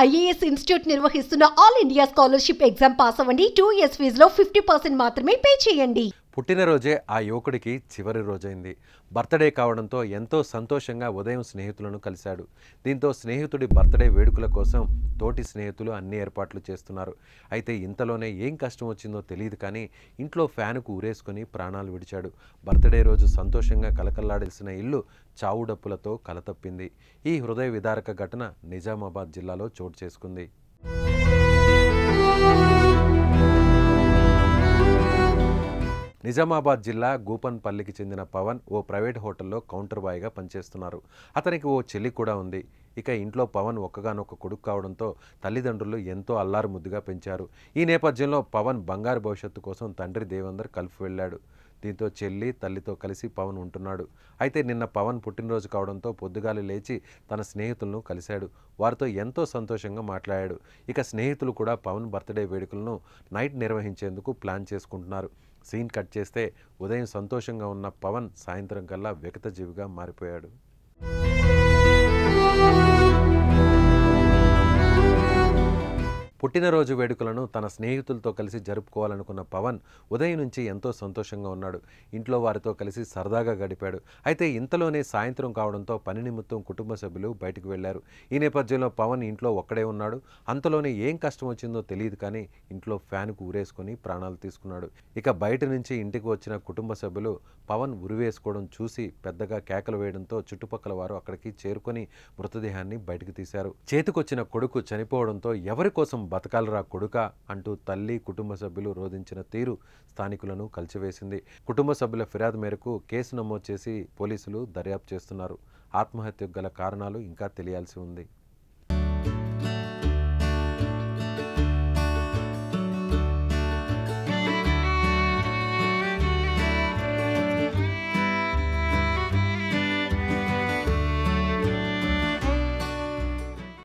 IAS institute నిర్వహిస్తున్న all India scholarship exam pass అవ్వండి. 2 years ఫీజులో 50% మాత్రమే పే చేయండి. పుట్టినరోజే ఆ యువకుడికి చివరి రోజైంది. బర్త్డే కావడంతో ఎంతో సంతోషంగా ఉదయం స్నేహితులను కలిశాడు. దీంతో స్నేహితుడి బర్త్డే వేడుకల కోసం తోటి స్నేహితులు అన్ని ఏర్పాట్లు చేస్తున్నారు. అయితే ఇంతలోనే ఏం కష్టం వచ్చిందో తెలియదు కానీ ఇంట్లో ఫ్యాన్కు ఊరేసుకొని ప్రాణాలు విడిచాడు. బర్త్డే రోజు సంతోషంగా కలకల్లాడాల్సిన ఇల్లు చావుడప్పులతో కలతప్పింది. ఈ హృదయ విదారక ఘటన నిజామాబాద్ జిల్లాలో చోటు చేసుకుంది. నిజామాబాద్ జిల్లా గూపన్పల్లికి చెందిన పవన్ ఓ ప్రైవేట్ హోటల్లో కౌంటర్ బాయ్గా పనిచేస్తున్నారు. అతనికి ఓ చెల్లి కూడా ఉంది. ఇక ఇంట్లో పవన్ ఒక్కగానొక్క కొడుకు కావడంతో తల్లిదండ్రులు ఎంతో అల్లారు ముద్దుగా పెంచారు. ఈ నేపథ్యంలో పవన్ బంగారు భవిష్యత్తు కోసం తండ్రి దేవేందర్ కలుపు వెళ్ళాడు. దీంతో చెల్లి తల్లితో కలిసి పవన్ ఉంటున్నాడు. అయితే నిన్న పవన్ పుట్టినరోజు కావడంతో పొద్దుగాలి లేచి తన స్నేహితులను కలిశాడు. వారితో ఎంతో సంతోషంగా మాట్లాడాడు. ఇక స్నేహితులు కూడా పవన్ బర్త్డే వేడుకలను నైట్ నిర్వహించేందుకు ప్లాన్ చేసుకుంటున్నారు. సీన్ కట్ చేస్తే ఉదయం సంతోషంగా ఉన్న పవన్ సాయంత్రం కల్లా వికతజీవిగా మారిపోయాడు. పుట్టినరోజు వేడుకలను తన స్నేహితులతో కలిసి జరుపుకోవాలనుకున్న పవన్ ఉదయం నుంచి ఎంతో సంతోషంగా ఉన్నాడు. ఇంట్లో వారితో కలిసి సరదాగా గడిపాడు. అయితే ఇంతలోనే సాయంత్రం కావడంతో పని నిమిత్తం కుటుంబ సభ్యులు బయటకు వెళ్లారు. ఈ నేపథ్యంలో పవన్ ఇంట్లో ఒక్కడే ఉన్నాడు. అంతలోనే ఏం కష్టం వచ్చిందో తెలియదు కానీ ఇంట్లో ఫ్యాన్కు ఊరేసుకొని ప్రాణాలు తీసుకున్నాడు. ఇక బయట నుంచి ఇంటికి వచ్చిన కుటుంబ సభ్యులు పవన్ ఉరివేసుకోవడం చూసి పెద్దగా కేకలు వేయడంతో చుట్టుపక్కల వారు అక్కడికి చేరుకొని మృతదేహాన్ని బయటకు తీశారు. చేతికొచ్చిన కొడుకు చనిపోవడంతో ఎవరి కోసం బతకాలరా కొడుకా అంటూ తల్లి కుటుంబ సభ్యులు రోధించిన తీరు స్థానికులను కలిచివేసింది. కుటుంబ సభ్యుల ఫిర్యాదు మేరకు కేసు నమోదు చేసి పోలీసులు దర్యాప్తు చేస్తున్నారు. ఆత్మహత్యకు గల కారణాలు ఇంకా తెలియాల్సి ఉంది.